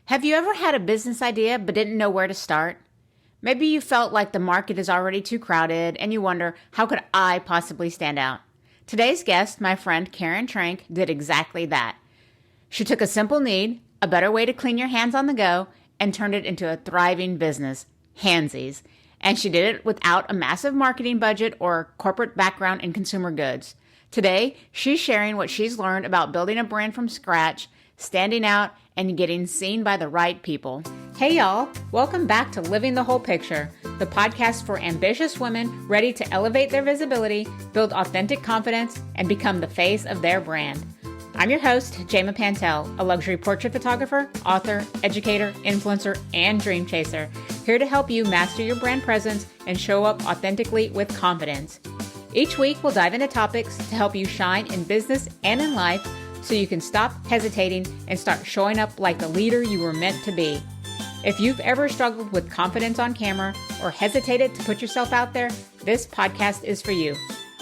Have you ever had a business idea but didn't know where to start? Maybe you felt like the market is already too crowded and you wonder, how could I possibly stand out? Today's guest, my friend Karen Trenk, did exactly that. She took a simple need, a better way to clean your hands on the go, and turned it into a thriving business, Handzies. And she did it without a massive marketing budget or corporate background in consumer goods. Today, she's sharing what she's learned about building a brand from scratch, standing out, and getting seen by the right people. Hey y'all, welcome back to Living the Whole Picture, the podcast for ambitious women ready to elevate their visibility, build authentic confidence, and become the face of their brand. I'm your host, Jayma Pantel, a luxury portrait photographer, author, educator, influencer, and dream chaser, here to help you master your brand presence and show up authentically with confidence. Each week, we'll dive into topics to help you shine in business and in life so you can stop hesitating and start showing up like the leader you were meant to be. If you've ever struggled with confidence on camera or hesitated to put yourself out there, this podcast is for you.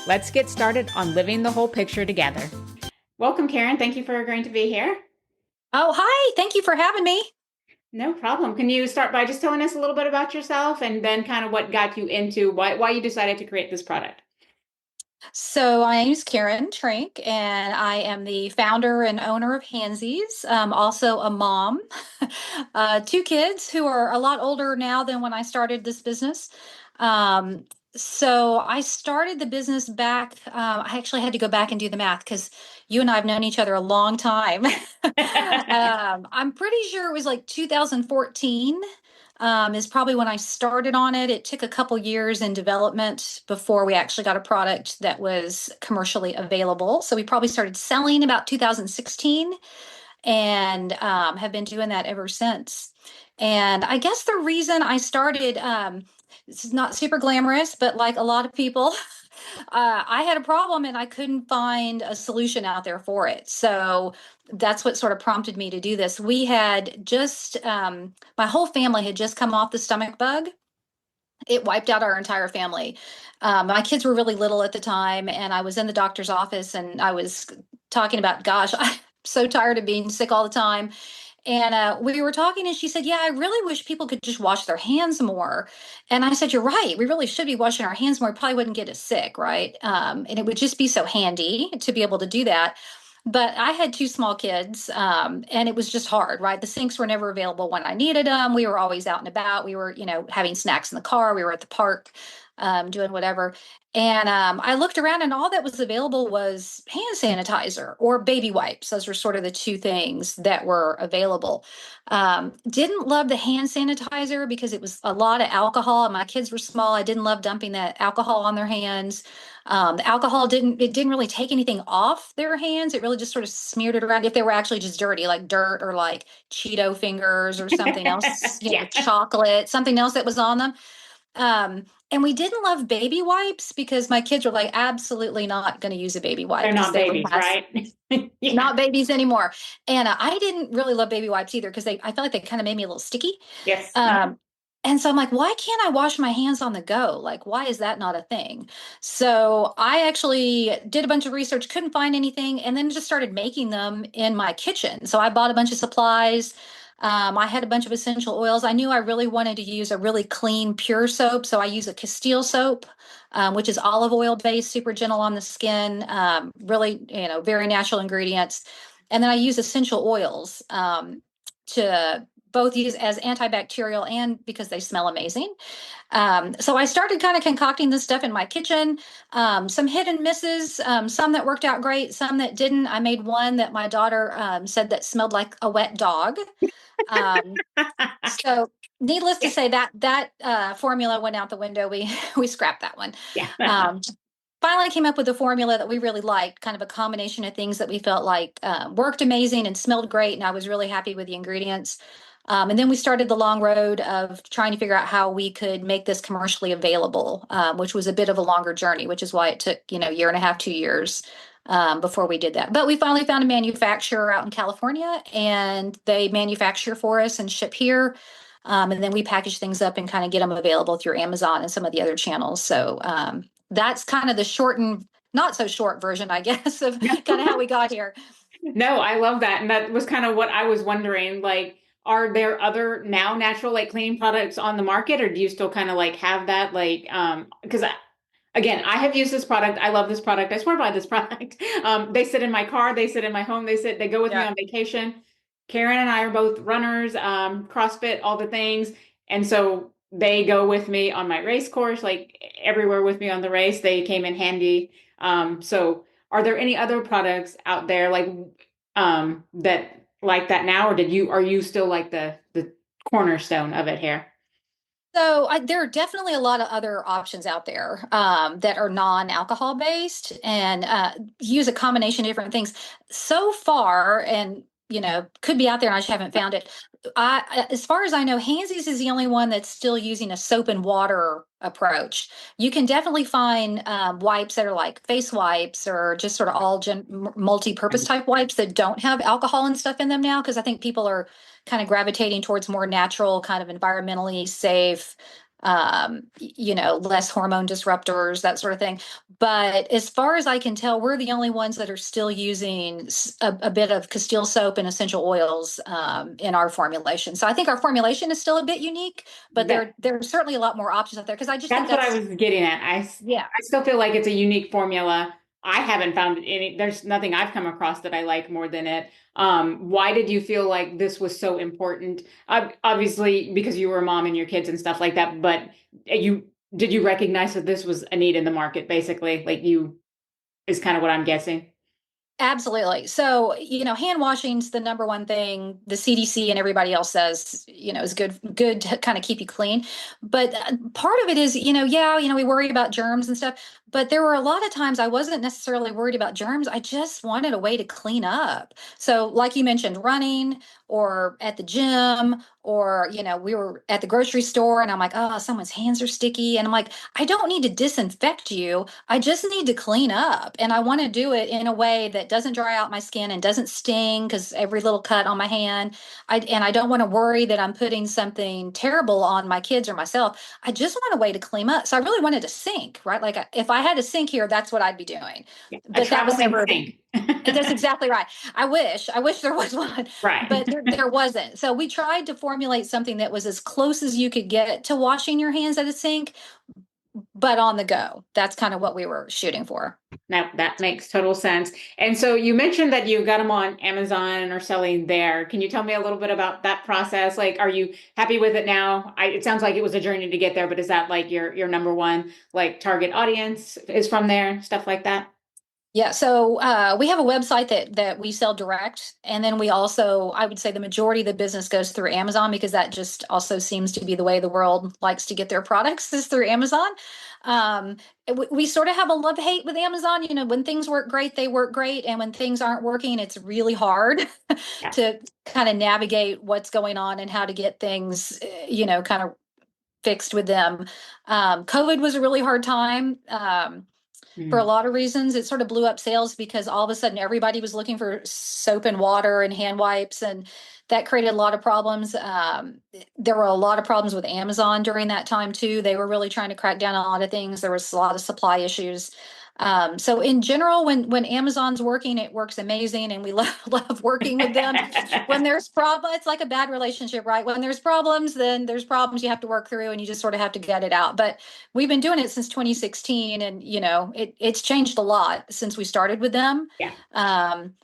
Let's get started on living the whole picture together. Welcome, Karen. Thank you for agreeing to be here. Oh, hi. Thank you for having me. No problem. Can you start by just telling us a little bit about yourself and then kind of what got you into why you decided to create this product? So my name is Karen Trenk, and I am the founder and owner of Handzies. Also a mom, two kids who are a lot older now than when I started this business. Um, so I started the business back. I actually had to go back and do the math because you and I have known each other a long time. I'm pretty sure it was like 2014 is probably when I started on it. It took a couple years in development before we actually got a product that was commercially available. So we probably started selling about 2016 and have been doing that ever since. And I guess the reason I started, this is not super glamorous, but like a lot of people, I had a problem and I couldn't find a solution out there for it. So that's what sort of prompted me to do this. We had just, my whole family had just come off the stomach bug. It wiped out our entire family. My kids were really little at the time, and I was in the doctor's office and I was talking about, gosh, I'm so tired of being sick all the time. And we were talking, and she said, "Yeah, I really wish people could just wash their hands more." And I said, "You're right. We really should be washing our hands more. It probably wouldn't get us sick, right? And it would just be so handy to be able to do that." But I had two small kids, and it was just hard, right? The sinks were never available when I needed them. We were always out and about. We were, having snacks in the car. We were at the park, doing whatever. And I looked around, and all that was available was hand sanitizer or baby wipes. Those were sort of the two things that were available. Didn't love the hand sanitizer because it was a lot of alcohol, and my kids were small. I didn't love dumping that alcohol on their hands. The alcohol didn't really take anything off their hands. It really just sort of smeared it around if they were actually just dirty, like dirt or like Cheeto fingers or something else, Yeah, chocolate, something else that was on them. And we didn't love baby wipes because my kids were like, absolutely not going to use a baby wipe they're because not they would babies, have right? Yeah. not babies anymore. And I didn't really love baby wipes either because I felt like they kind of made me a little sticky. Yes. And so I'm like, why can't I wash my hands on the go? Like, why is that not a thing? So I actually did a bunch of research, couldn't find anything, and then just started making them in my kitchen. So I bought a bunch of supplies. I had a bunch of essential oils. I knew I really wanted to use a really clean, pure soap. So I use a Castile soap, which is olive oil based, super gentle on the skin, really, very natural ingredients. And then I use essential oils to both use as antibacterial and because they smell amazing. So I started kind of concocting this stuff in my kitchen, some hit and misses, some that worked out great, some that didn't. I made one that my daughter said that smelled like a wet dog. Um, so needless to Yeah. say that formula went out the window. We scrapped that one. Yeah. Um, Finally came up with a formula that we really liked, kind of a combination of things that we felt like worked amazing and smelled great. And I was really happy with the ingredients. And then we started the long road of trying to figure out how we could make this commercially available, which was a bit of a longer journey, which is why it took, a year and a half, 2 years before we did that. But we finally found a manufacturer out in California, and they manufacture for us and ship here. And then we package things up and kind of get them available through Amazon and some of the other channels. So that's kind of the short and not so short version, I guess, of kind of how we got here. No, I love that. And that was kind of what I was wondering. Like, are there other now natural like cleaning products on the market, or do you still kind of like have that like because again, I have used this product. I love this product. I swear by this product. They sit in my car, they sit in my home, they go with me Yeah. on vacation. Karen and I are both runners, CrossFit, all the things. And so they go with me on my race course, like everywhere with me on the race. They came in handy. So are there any other products out there that like that now, or are you still like the cornerstone of it here? So there are definitely a lot of other options out there that are non-alcohol based and use a combination of different things. So far, and could be out there, and I just haven't found it. As far as I know, Hansies is the only one that's still using a soap and water approach. You can definitely find wipes that are like face wipes or just sort of multi-purpose type wipes that don't have alcohol and stuff in them now, because I think people are kind of gravitating towards more natural, kind of environmentally safe, less hormone disruptors, that sort of thing. But as far as I can tell, we're the only ones that are still using a bit of Castile soap and essential oils in our formulation. So I think our formulation is still a bit unique, but That there's certainly a lot more options out there, because I just think That's what I that's, was getting at. yeah. I still feel like it's a unique formula. I haven't found there's nothing I've come across that I like more than it. Why did you feel like this was so important? Obviously, because you were a mom and your kids and stuff like that, but did you recognize that this was a need in the market, basically? Is kind of what I'm guessing. Absolutely. So, hand washing's the number one thing the CDC and everybody else says, is good to kind of keep you clean. But part of it is, yeah, we worry about germs and stuff, but there were a lot of times I wasn't necessarily worried about germs. I just wanted a way to clean up. So, like you mentioned, running or at the gym, or, we were at the grocery store and I'm like, oh, someone's hands are sticky. And I'm like, I don't need to disinfect you. I just need to clean up. And I want to do it in a way that doesn't dry out my skin and doesn't sting, because every little cut on my hand, and I don't want to worry that I'm putting something terrible on my kids or myself. I just want a way to clean up. So I really wanted to sink, right? Like if I had a sink here, that's what I'd be doing. Yeah. A But that was traveling never, sink. that's exactly right. I wish there was one, Right. but there wasn't. So we tried to formulate something that was as close as you could get to washing your hands at a sink, but on the go. That's kind of what we were shooting for. Now that makes total sense. And so you mentioned that you got them on Amazon and are selling there. Can you tell me a little bit about that process? Like, are you happy with it now? It sounds like it was a journey to get there, but is that like your number one like target audience is from there, stuff like that? Yeah, so we have a website that we sell direct, and then we also, I would say, the majority of the business goes through Amazon, because that just also seems to be the way the world likes to get their products, is through Amazon. We sort of have a love hate with Amazon. When things work great, they work great, and when things aren't working, it's really hard Yeah. to kind of navigate what's going on and how to get things, kind of fixed with them. COVID was a really hard time. For a Mm. lot of reasons. It sort of blew up sales because all of a sudden everybody was looking for soap and water and hand wipes, and that created a lot of problems. There were a lot of problems with Amazon during that time too. They were really trying to crack down on a lot of things. There was a lot of supply issues. So in general, when Amazon's working, it works amazing, and we love working with them. When there's problems, it's like a bad relationship, right? When there's problems, then there's problems you have to work through, and you just sort of have to gut it out. But we've been doing it since 2016, and it's changed a lot since we started with them. Yeah. Um,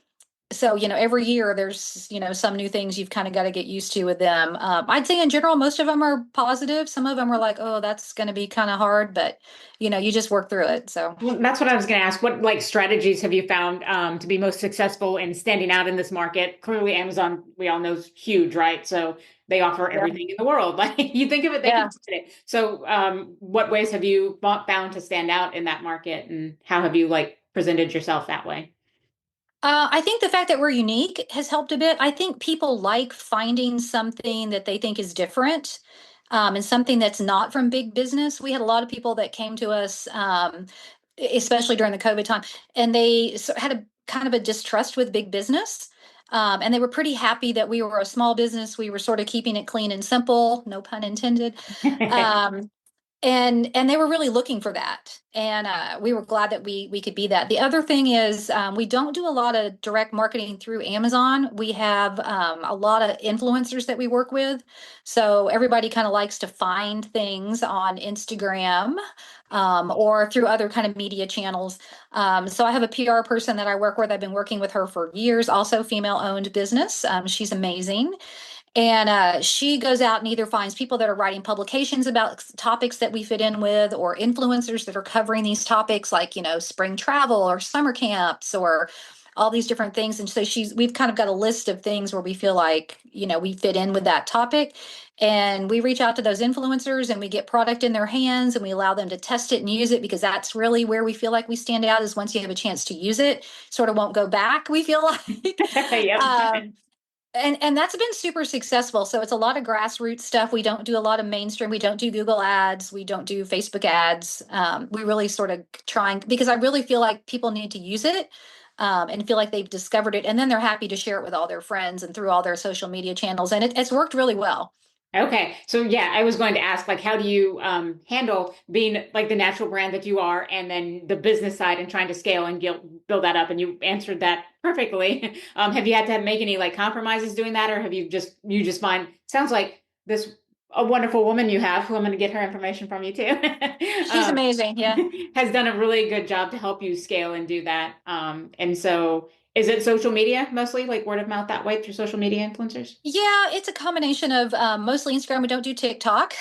so every year there's some new things you've kind of got to get used to with them. I'd say in general most of them are positive. Some of them are like, oh, that's going to be kind of hard, but you just work through it. So Well, that's what I was going to ask. What like strategies have you found to be most successful in standing out in this market? Clearly, Amazon, we all know, is huge, right? So they offer yeah. everything in the world. Like you think of it, they can Yeah. do it. So, what ways have you found to stand out in that market, and how have you like presented yourself that way? I think the fact that we're unique has helped a bit. I think people like finding something that they think is different, and something that's not from big business. We had a lot of people that came to us, especially during the COVID time, and they had a kind of a distrust with big business. And they were pretty happy that we were a small business. We were sort of keeping it clean and simple, no pun intended. Um, and they were really looking for that, and we were glad that we could be that. The other thing is, we don't do a lot of direct marketing through Amazon. We have a lot of influencers that we work with, so everybody kind of likes to find things on Instagram, or through other kind of media channels. So I have a PR person that I work with. I've been working with her for years, also female owned business. She's amazing. And she goes out and either finds people that are writing publications about topics that we fit in with, or influencers that are covering these topics, like, spring travel or summer camps or all these different things. And so we've kind of got a list of things where we feel like, we fit in with that topic. And we reach out to those influencers and we get product in their hands and we allow them to test it and use it, because that's really where we feel like we stand out, is once you have a chance to use it, sort of won't go back, we feel like. Yep. um, and that's been super successful. So it's a lot of grassroots stuff. We don't do a lot of mainstream. We don't do Google ads. We don't do Facebook ads. We really sort of trying, because I really feel like people need to use it, and feel like they've discovered it, and then they're happy to share it with all their friends and through all their social media channels. And it's worked really well. Okay. So yeah, I was going to ask, like, how do you handle being like the natural brand that you are, and then the business side and trying to scale and build that up? And you answered that perfectly. Have you had to make any like compromises doing that, or have you just find sounds like this a wonderful woman you have, who I'm going to get her information from you too, She's um, amazing. Yeah. has done a really good job to help you scale and do that. And so is it social media mostly, like word of mouth that way through social media influencers? Yeah, it's a combination of mostly Instagram. We don't do TikTok,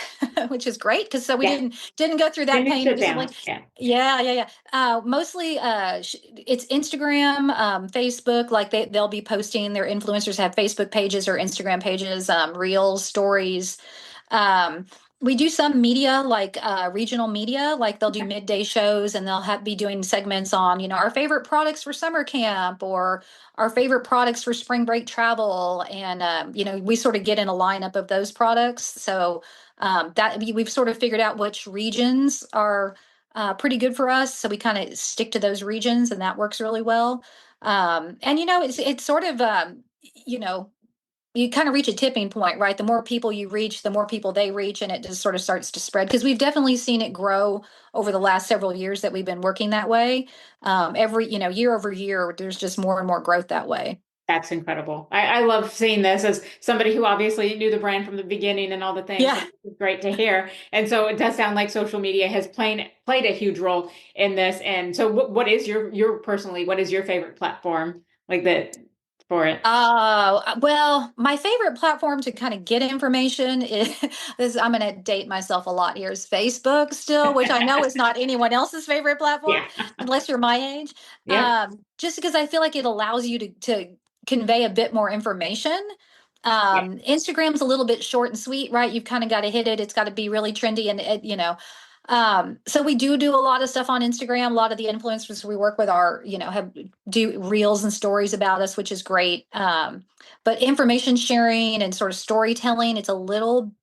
which is great, because so we Yeah. didn't go through that Didn't pain of sit just like, down. Yeah. yeah, yeah, yeah. Mostly, it's Instagram, Facebook. Like they'll be posting, their influencers have Facebook pages or Instagram pages, reels, stories. Um, we do some media, like regional media, like they'll do midday shows and they'll be doing segments on, our favorite products for summer camp, or our favorite products for spring break travel. And, we sort of get in a lineup of those products. So that we've sort of figured out which regions are pretty good for us. So we kind of stick to those regions, and that works really well. And, it's sort of, you kind of reach a tipping point, right? The more people you reach, the more people they reach, and it just sort of starts to spread. Because we've definitely seen it grow over the last several years that we've been working that way. Year over year, there's just more and more growth that way. That's incredible. I love seeing this as somebody who obviously knew the brand from the beginning and all the things. So Yeah. this is great to hear. And so it does sound like social media has played a huge role in this. And so what is your personally, what is your favorite platform like that for it? Well, my favorite platform to kind of get information is this. I'm going to date myself a lot here. Is Facebook still, which I know is not anyone else's favorite platform, Yeah. unless you're my age. Yep. Just because I feel like it allows you to convey a bit more information. Yeah. Instagram's a little bit short and sweet, right? You've kind of got to hit it. It's got to be really trendy, and so we do a lot of stuff on Instagram. A lot of the influencers we work with are, have do reels and stories about us, which is great. But information sharing and sort of storytelling,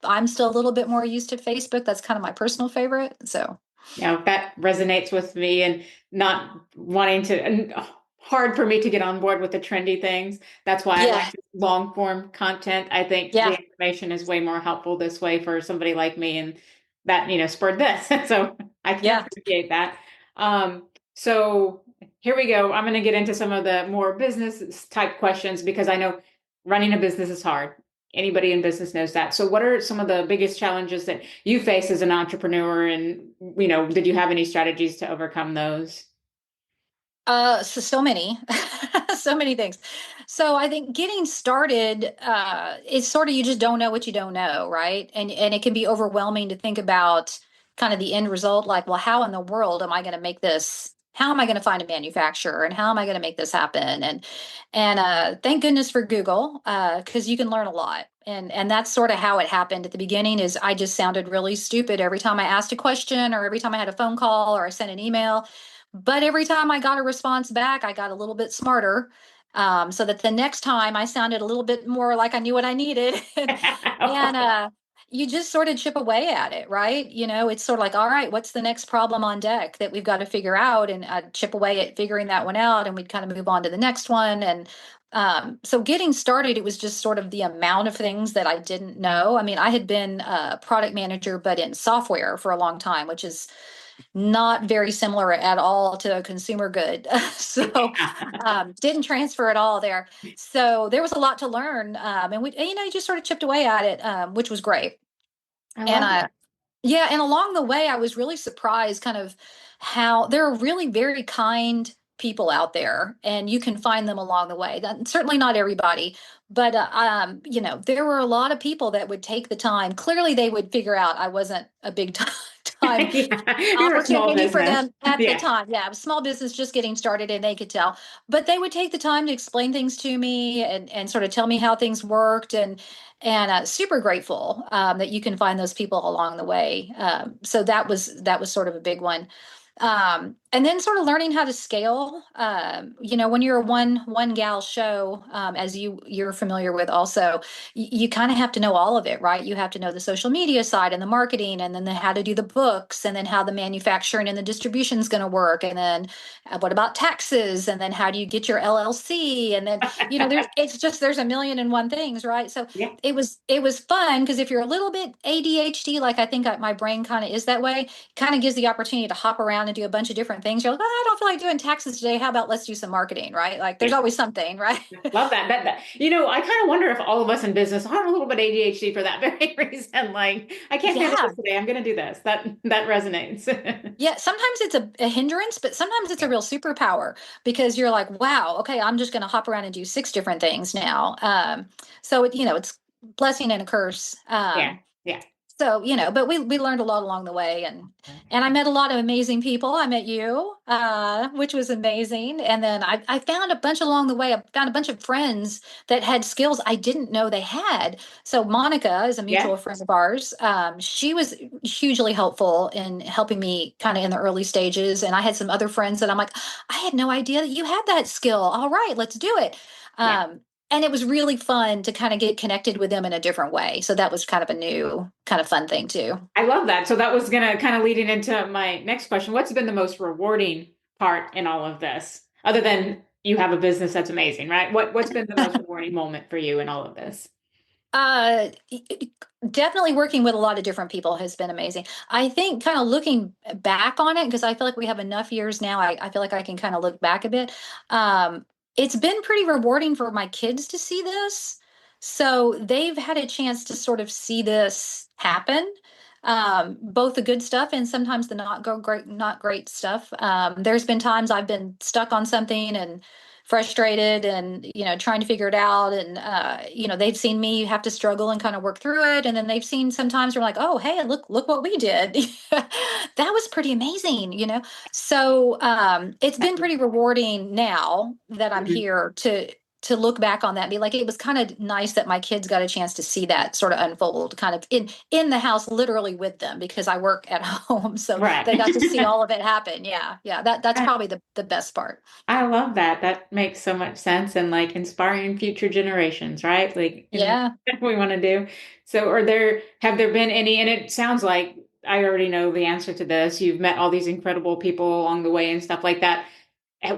I'm still a little bit more used to Facebook. That's kind of my personal favorite. So Yeah, that resonates with me, and not wanting to, and hard for me to get on board with the trendy things. That's why I yeah, like long form content. I think the yeah, information is way more helpful this way for somebody like me, and that, spurred this. So I can yeah. appreciate that. So here we go. I'm going to get into some of the more business type questions, because I know running a business is hard. Anybody in business knows that. So what are some of the biggest challenges that you face as an entrepreneur, and did you have any strategies to overcome those? So many, so many things. So I think getting started, it's sort of, you just don't know what you don't know, right? And it can be overwhelming to think about kind of the end result, like, well, how in the world am I going to make this? How am I going to find a manufacturer, and how am I going to make this happen? And thank goodness for Google, because you can learn a lot. And that's sort of how it happened at the beginning. Is I just sounded really stupid every time I asked a question, or every time I had a phone call, or I sent an email. But every time I got a response back, I got a little bit smarter. So that the next time I sounded a little bit more like I knew what I needed. And you just sort of chip away at it, right? It's sort of like, all right, what's the next problem on deck that we've got to figure out? And chip away at figuring that one out. And we'd kind of move on to the next one. And So getting started, it was just sort of the amount of things that I didn't know. I mean, I had been a product manager, but in software for a long time, which is not very similar at all to a consumer good. So didn't transfer at all there. So there was a lot to learn. And we, you know, you just sort of chipped away at it, which was great. I And love that. yeah, and along the way, I was really surprised kind of how there are really very kind people out there, and you can find them along the way. Certainly not everybody, but you know, there were a lot of people that would take the time. Clearly, they would figure out I wasn't a big time Yeah, you're a small opportunity for business. them at the Yeah, time. Yeah, small business just getting started, and they could tell. But they would take the time to explain things to me and sort of tell me how things worked, and super grateful that you can find those people along the way. So that was sort of a big one. And then sort of learning how to scale. You know, when you're a one gal show, as you're familiar with, also, you kind of have to know all of it, right? You have to know the social media side and the marketing, and then how to do the books, and then how the manufacturing and the distribution is going to work, and then what about taxes, and then how do you get your LLC, and then you know, there's a million and one things, right? So yeah, it was fun because if you're a little bit ADHD, like I think my brain kind of is that way, kind of gives the opportunity to hop around and do a bunch of different things. You're like, oh, I don't feel like doing taxes today. How about let's do some marketing, right? Like there's yeah. always something, right? Love that. You know, I kind of wonder if all of us in business are a little bit ADHD for that very reason. Like, I can't handle Yeah. this today. I'm going to do this. That resonates. Yeah, sometimes it's a hindrance, but sometimes it's a real superpower because you're like, wow, okay, I'm just going to hop around and do six different things now. So you know, it's blessing and a curse. Yeah, yeah. So you know, but we learned a lot along the way, and I met a lot of amazing people. I met you, which was amazing, and then I found a bunch along the way. I found a bunch of friends that had skills I didn't know they had. So Monica is a Yeah. mutual friend of ours. She was hugely helpful in helping me kind of in the early stages, and I had some other friends that I'm like, I had no idea that you had that skill. All right, let's do it. Yeah. Um, and it was really fun to kind of get connected with them in a different way. So that was kind of a new kind of fun thing too. I love that. So that was gonna kind of leading into my next question. What's been the most rewarding part in all of this? Other than you have a business that's amazing, right? What's been the most rewarding moment for you in all of this? Uh, Definitely working with a lot of different people has been amazing. I think kind of looking back on it, because I feel like we have enough years now, I feel like I can kind of look back a bit. Um, it's been pretty rewarding for my kids to see this. So they've had a chance to sort of see this happen. Both the good stuff and sometimes the not great stuff. There's been times I've been stuck on something and frustrated and you know trying to figure it out, and you know they've seen me have to struggle and kind of work through it, and then they've seen sometimes we're like, oh hey, look what we did. That was pretty amazing, you know. So it's been pretty rewarding now that I'm Mhm. here to look back on that and be like, it was kind of nice that my kids got a chance to see that sort of unfold kind of in the house, literally with them, because I work at home, so they got to see Right. all of it happen. Yeah, that's probably the best part. I love that. That makes so much sense and like inspiring future generations, right? Like in Yeah. what we want to do. So have there been any, and it sounds like I already know the answer to this. You've met all these incredible people along the way and stuff like that.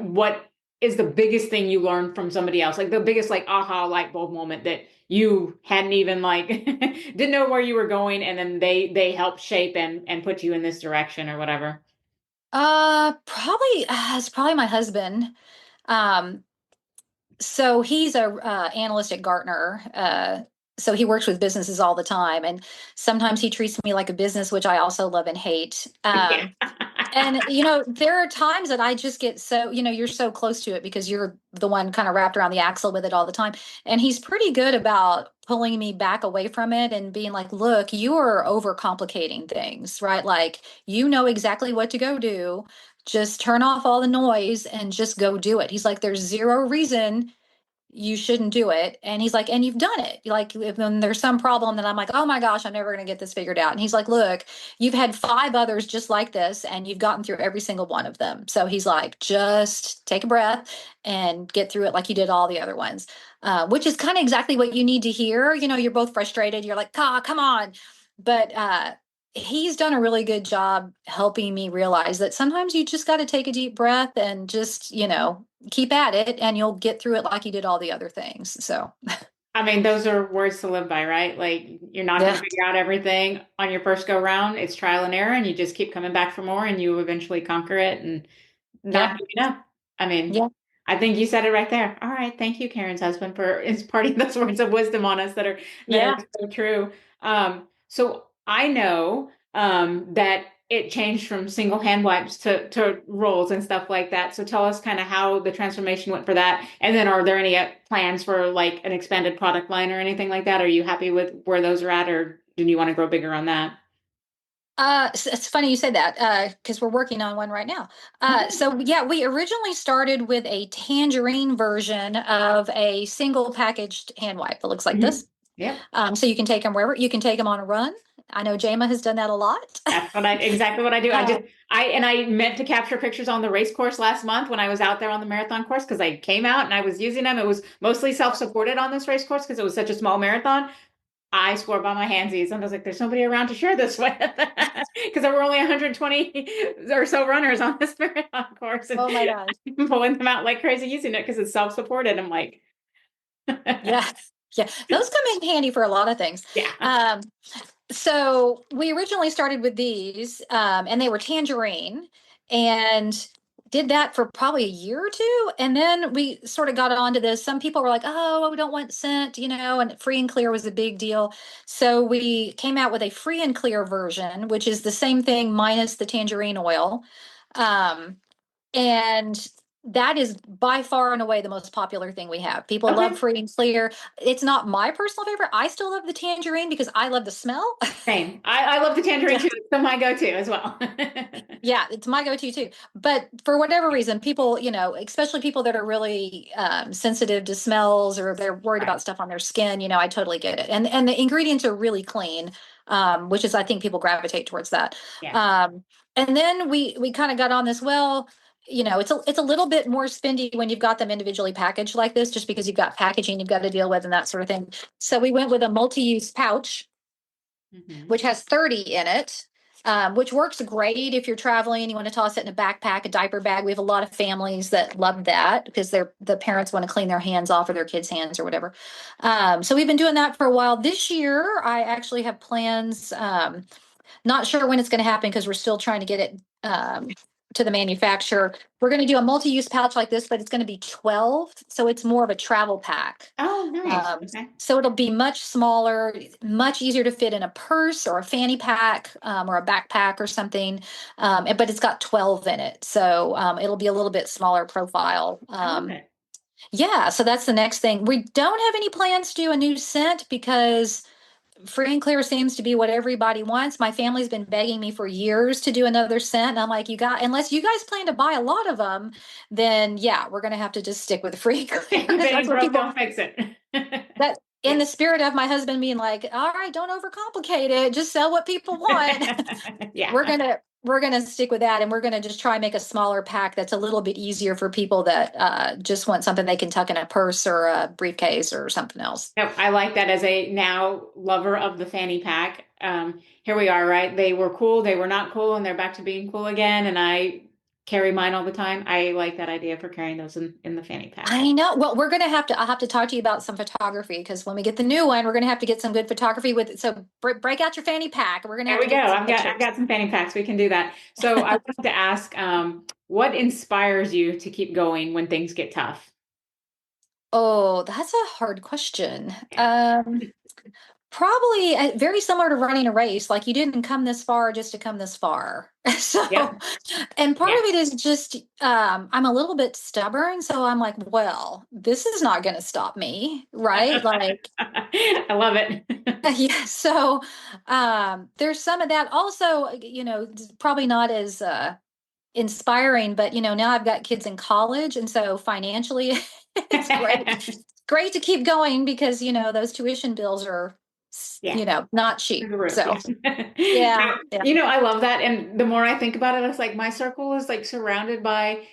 What is the biggest thing you learned from somebody else? Like the biggest like aha light bulb moment that you hadn't even like didn't know where you were going and then they helped shape and put you in this direction or whatever. Probably it's probably my husband. Um, so he's a analyst at Gartner. So he works with businesses all the time, and sometimes he treats me like a business, which I also love and hate. Yeah. And you know, there are times that I just get so, you know, you're so close to it because you're the one kind of wrapped around the axle with it all the time. And he's pretty good about pulling me back away from it and being like, look, you are overcomplicating things, right? Like, you know exactly what to go do. Just turn off all the noise and just go do it. He's like, there's zero reason you shouldn't do it. And he's like, and you've done it. Like, if then there's some problem that I'm like, oh my gosh, I'm never going to get this figured out. And he's like, look, you've had five others just like this, and you've gotten through every single one of them. So he's like, just take a breath and get through it like you did all the other ones, which is kind of exactly what you need to hear. You know, you're both frustrated. You're like, ah, come on. But he's done a really good job helping me realize that sometimes you just got to take a deep breath and just, keep at it and you'll get through it like you did all the other things. So, I mean, those are words to live by, right? Like you're not going yeah, to figure out everything on your first go round. It's trial and error, and you just keep coming back for more, and you eventually conquer it and not yeah, giving up. I mean, yeah, I think you said it right there. All right, thank you, Karen's husband, for imparting those words of wisdom on us that are yeah. so true. So I know that it changed from single hand wipes to rolls and stuff like that. So tell us kind of how the transformation went for that, and then are there any plans for like an expanded product line or anything like that? Are you happy with where those are at, or do you want to grow bigger on that? It's funny you say that because we're working on one right now. So yeah, we originally started with a tangerine version of a single packaged hand wipe that looks like Mhm. this. Yep. So you can take them wherever. You can take them on a run. I know Jama has done that a lot. That's exactly what I do. Uh, I meant to capture pictures on the race course last month when I was out there on the marathon course because I came out and I was using them. It was mostly self-supported on this race course because it was such a small marathon. I swore by my handsies and I was like, there's nobody around to share this with because there were only 120 or so runners on this marathon course and oh my gosh. I'm pulling them out like crazy using it because it's self-supported. I'm like, Yeah. Yeah. Those come in handy for a lot of things. yeah. Um, So we originally started with these, and they were tangerine, and did that for probably a year or two, and then we sort of got onto this. Some people were like, "Oh, we don't want scent," and free and clear was a big deal. So we came out with a free and clear version, which is the same thing minus the tangerine oil. Um, and that is by far and away the most popular thing we have. People love Okay. free and clear. It's not my personal favorite. I still love the tangerine because I love the smell. Same. I love the tangerine Yeah. too. It's still my go-to as well. Yeah, it's my go-to too. But for whatever reason, people, especially people that are really sensitive to smells or they're worried Right. about stuff on their skin, I totally get it. And the ingredients are really clean, which is I think people gravitate towards that. Yeah. Um, and then we kind of got on this. Well, it's a little bit more spendy when you've got them individually packaged like this, just because you've got packaging you've got to deal with and that sort of thing. So we went with a multi-use pouch Hmm. which has 30 in it, which works great if you're traveling. You want to toss it in a backpack, a diaper bag. We have a lot of families that love that because the parents want to clean their hands off of their kids' hands or whatever. So we've been doing that for a while. This year, I actually have plans. Not sure when it's going to happen because we're still trying to get it to the manufacturer. We're going to do a multi-use pouch like this, but it's going to be 12, so it's more of a travel pack. Oh, nice. Um, Okay. so it'll be much smaller, much easier to fit in a purse or a fanny pack or a backpack or something. But it's got 12 in it, so it'll be a little bit smaller profile. I love it. Yeah, so that's the next thing. We don't have any plans to do a new scent because free and clear seems to be what everybody wants. My family's been begging me for years to do another scent. And I'm like, unless you guys plan to buy a lot of them, then yeah, we're going to have to just stick with free and clear If because it that's ain't what broke, people, don't fix it. that in Yeah. the spirit of my husband being like, all right, don't overcomplicate it. Just sell what people want. we're Yeah. gonna we're gonna stick with that, and we're gonna just try and make a smaller pack that's a little bit easier for people that just want something they can tuck in a purse or a briefcase or something else. No, I like that as a now lover of the fanny pack. Here we are, right? They were cool, they were not cool, and they're back to being cool again. And I carry mine all the time. I like that idea for carrying those in the fanny pack. I know. Well, I'll have to talk to you about some photography because when we get the new one, we're going to have to get some good photography with it. So break out your fanny pack. We're going to There have to we go. get some I've pictures. got some fanny packs. We can do that. So I wanted to ask, what inspires you to keep going when things get tough? Oh, that's a hard question. Yeah. Probably very similar to running a race. Like you didn't come this far just to come this far. So, Yep. and part Yeah. of it is just I'm a little bit stubborn. So I'm like, well, this is not going to stop me, right? Like, I love it. yeah. So there's some of that. Also, it's probably not as inspiring, but now I've got kids in college, and so financially, it's great to keep going because those tuition bills are Yeah. not Through cheap. the roof. So Yeah. yeah, yeah, I love that. And the more I think about it, it's like my circle is like surrounded by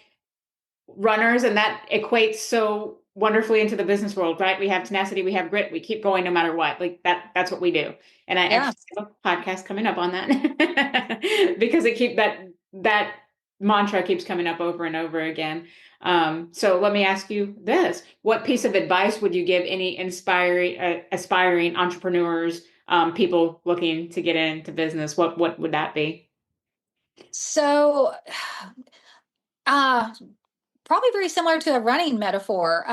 runners, and that equates so wonderfully into the business world, right? We have tenacity, we have grit, we keep going no matter what. Like that's what we do. And I Yeah. actually have a podcast coming up on that because it keep that mantra keeps coming up over and over again. So let me ask you this. What piece of advice would you give any inspiring aspiring entrepreneurs, people looking to get into business? What would that be? So, uh, probably very similar to a running metaphor.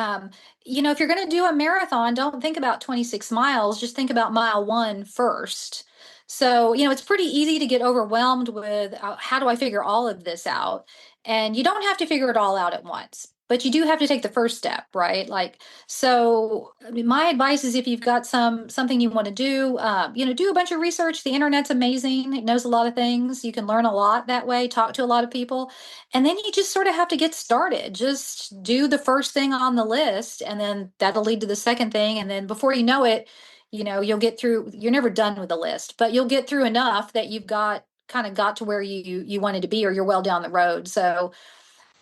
If you're going to do a marathon, don't think about 26 miles, just think about mile one first. So, it's pretty easy to get overwhelmed with how do I figure all of this out? And you don't have to figure it all out at once, but you do have to take the first step, right? Like, so I mean, my advice is if you've got something you want to do, do a bunch of research. The internet's amazing. It knows a lot of things. You can learn a lot that way, talk to a lot of people. And then you just sort of have to get started. Just do the first thing on the list, and then that'll lead to the second thing. And then before you know it, you'll get through. You're never done with the list, but you'll get through enough that you've got to where you wanted to be, or you're well down the road. So,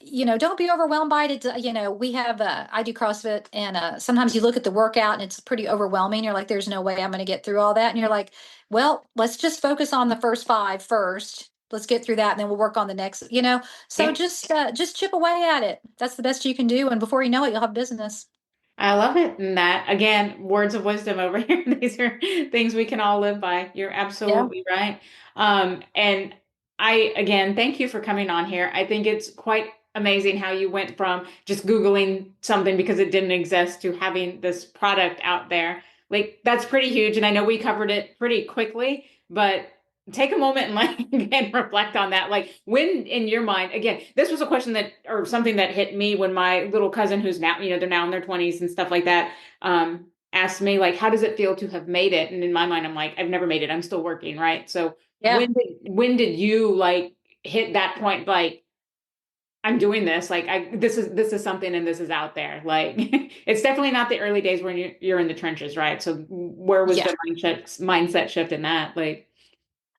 don't be overwhelmed by it. We have, I do CrossFit, and sometimes you look at the workout and it's pretty overwhelming. You're like, there's no way I'm going to get through all that. And you're like, well, let's just focus on the first five first. Let's get through that, and then we'll work on the next. So Yeah. just chip away at it. That's the best you can do. And before you know it, you'll have business. I love it. And that, again, words of wisdom over here. These are things we can all live by. You're Yeah. absolutely right. And again, thank you for coming on here. I think it's quite amazing how you went from just Googling something because it didn't exist to having this product out there. Like, that's pretty huge. And I know we covered it pretty quickly, but take a moment and like and reflect on that. Like, when in your mind, again, this was a question that or something that hit me when my little cousin, who's now, they're now in their 20s and stuff like that, asked me, like, how does it feel to have made it? And in my mind, I'm like, I've never made it, I'm still working, right? So Yeah. when did you like hit that point, like, I'm doing this, like, this is something, and this is out there, like it's definitely not the early days when you're in the trenches, right? So where was Yeah. the mindset shift in that, like?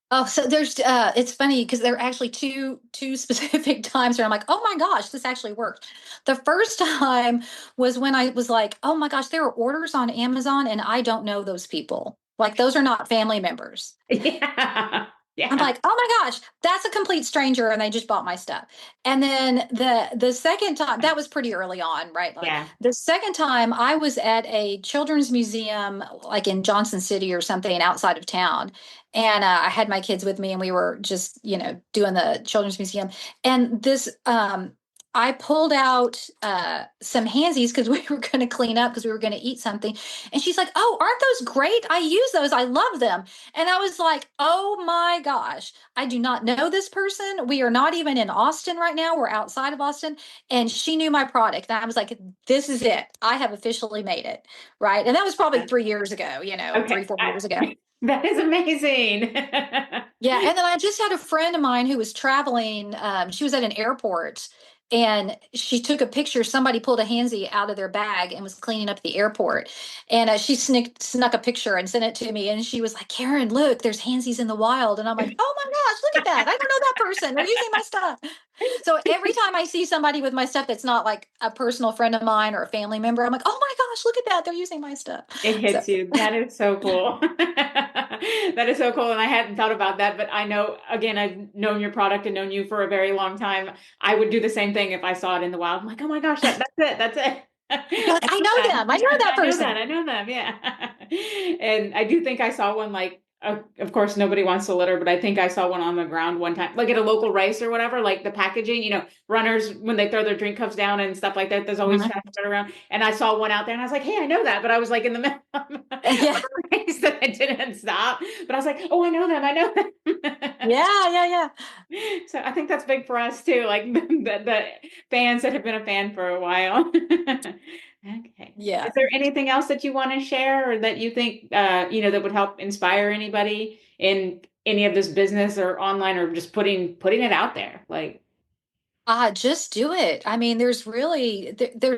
Oh, so there's it's funny because there are actually two specific times where I'm like, oh my gosh, this actually worked. The first time was when I was like, oh my gosh, there are orders on Amazon and I don't know those people. Like those are not family members. Yeah. I'm Yeah. like, oh my gosh, that's a complete stranger, and they just bought my stuff. And then the second time, that was pretty early on, right? Like Yeah. the second time, I was at a children's museum, like in Johnson City or something outside of town, and I had my kids with me, and we were just doing the children's museum, and this I pulled out some Hansies because we were going to clean up because we were going to eat something, and she's like, "Oh, aren't those great? I use those. I love them." And I was like, oh my gosh, I do not know this person. We are not even in Austin right now. We're outside of Austin. And she knew my product. And I was like, this is it. I have officially made it. Right. And that was probably 3 years ago, Okay. 3, 4 years ago. That is amazing. Yeah, and then I just had a friend of mine who was traveling. She was at an airport, and she took a picture. Somebody pulled a handsy out of their bag and was cleaning up the airport, and she snuck a picture and sent it to me. And she was like, "Karen, look, there's handsies in the wild." And I'm like, "Oh my gosh, look at that! I don't know that person. They're using my stuff." So every time I see somebody with my stuff that's not like a personal friend of mine or a family member, I'm like, "Oh my gosh, look at that! They're using my stuff." It So hits you. That is so cool. That is so cool. And I hadn't thought about that, but I know, again, I've known your product and known you for a very long time. I would do the same thing if I saw it in the wild. I'm like, oh my gosh, that's it. That's it. you're like, I "I know know that. them. I know that I know that. person." I know them. Yeah. And I do think I saw one, like, of course, nobody wants to litter, but I think I saw one on the ground one time, like at a local race or whatever, like the packaging, runners, when they throw their drink cups down and stuff like that, there's always Mhm. trash around. And I saw one out there and I was like, hey, I know that. But I was like in the middle of Yeah. a race that I didn't stop. But I was like, oh, I know them. I know them. Yeah, yeah, yeah. So I think that's big for us too, like the fans that have been a fan for a while. Okay. Yeah. Is there anything else that you want to share or that you think that would help inspire anybody in any of this business or online or just putting it out there? Like, Just do it. I mean, there's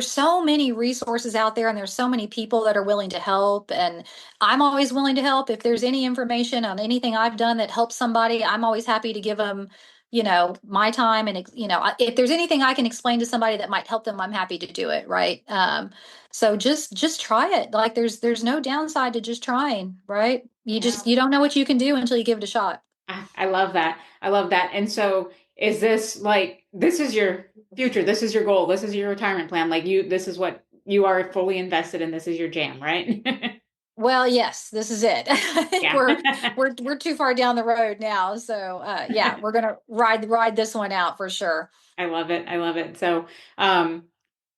so many resources out there, and there's so many people that are willing to help. And I'm always willing to help. If there's any information on anything I've done that helps somebody, I'm always happy to give them my time. And, if there's anything I can explain to somebody that might help them, I'm happy to do it. Right. So just try it. Like there's no downside to just trying, right? You don't know what you can do until you give it a shot. I love that. I love that. And so is this like, this is your future, this is your goal, this is your retirement plan. Like this is what you are fully invested in. This is your jam, right? Well, yes, this is it. I think Yeah. we're too far down the road now. So yeah, we're gonna ride this one out for sure. I love it. I love it. So, um,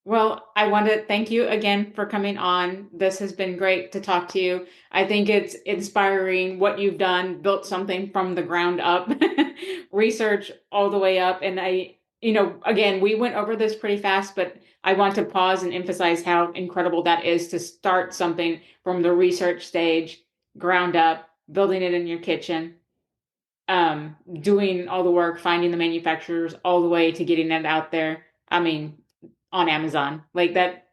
well, I want to thank you again for coming on. This has been great to talk to you. I think it's inspiring what you've done, built something from the ground up, research all the way up. And again, we went over this pretty fast, but I want to pause and emphasize how incredible that is to start something from the research stage, ground up, building it in your kitchen, doing all the work, finding the manufacturers, all the way to getting it out there. I mean, on Amazon. Like that,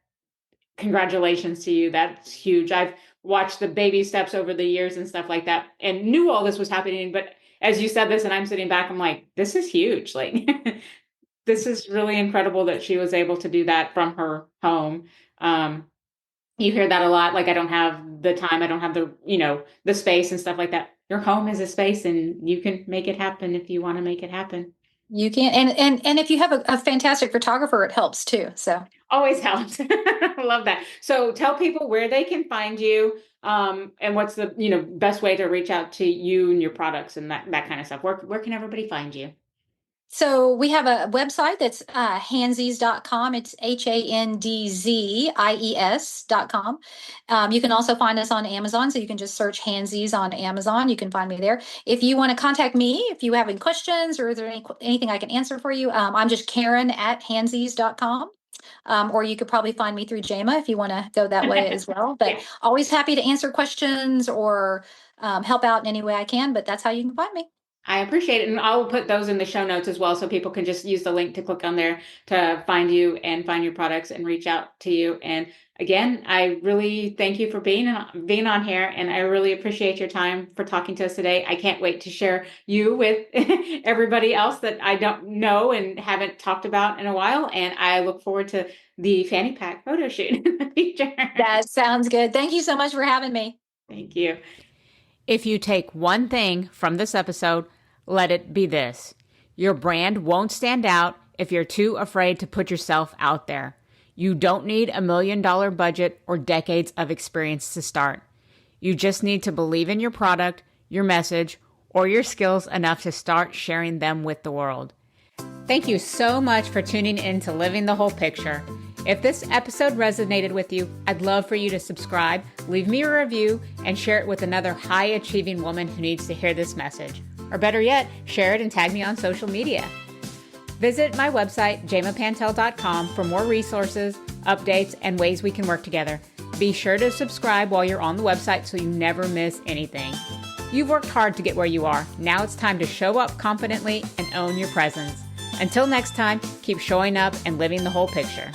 congratulations to you. That's huge. I've watched the baby steps over the years and stuff like that and knew all this was happening. But as you said this and I'm sitting back, I'm like, this is huge. Like, this is really incredible that she was able to do that from her home. You hear that a lot. Like, I don't have the time. I don't have the space and stuff like that. Your home is a space and you can make it happen if you want to make it happen. You can, and if you have a fantastic photographer, it helps too. So Always helps. I love that. So tell people where they can find you, and what's the, best way to reach out to you and your products and that kind of stuff. Where can everybody find you? So we have a website that's handsies.com. It's HANDZIES.com. You can also find us on Amazon. So you can just search Handsies on Amazon. You can find me there. If you want to contact me, if you have any questions or is there anything I can answer for you, I'm just Karen at handsies.com. Or you could probably find me through JAMA if you want to go that way as well. But Yeah. always happy to answer questions or help out in any way I can. But that's how you can find me. I appreciate it. And I'll put those in the show notes as well. So people can just use the link to click on there to find you and find your products and reach out to you. And again, I really thank you for being on here. And I really appreciate your time for talking to us today. I can't wait to share you with everybody else that I don't know and haven't talked about in a while. And I look forward to the fanny pack photo shoot in the future. That sounds good. Thank you so much for having me. Thank you. If you take one thing from this episode, let it be this. Your brand won't stand out if you're too afraid to put yourself out there. You don't need $1 million budget or decades of experience to start. You just need to believe in your product, your message, or your skills enough to start sharing them with the world. Thank you so much for tuning in to Living the Whole Picture. If this episode resonated with you, I'd love for you to subscribe, leave me a review, and share it with another high-achieving woman who needs to hear this message. Or better yet, share it and tag me on social media. Visit my website, jamapantel.com, for more resources, updates, and ways we can work together. Be sure to subscribe while you're on the website so you never miss anything. You've worked hard to get where you are. Now it's time to show up confidently and own your presence. Until next time, keep showing up and living the whole picture.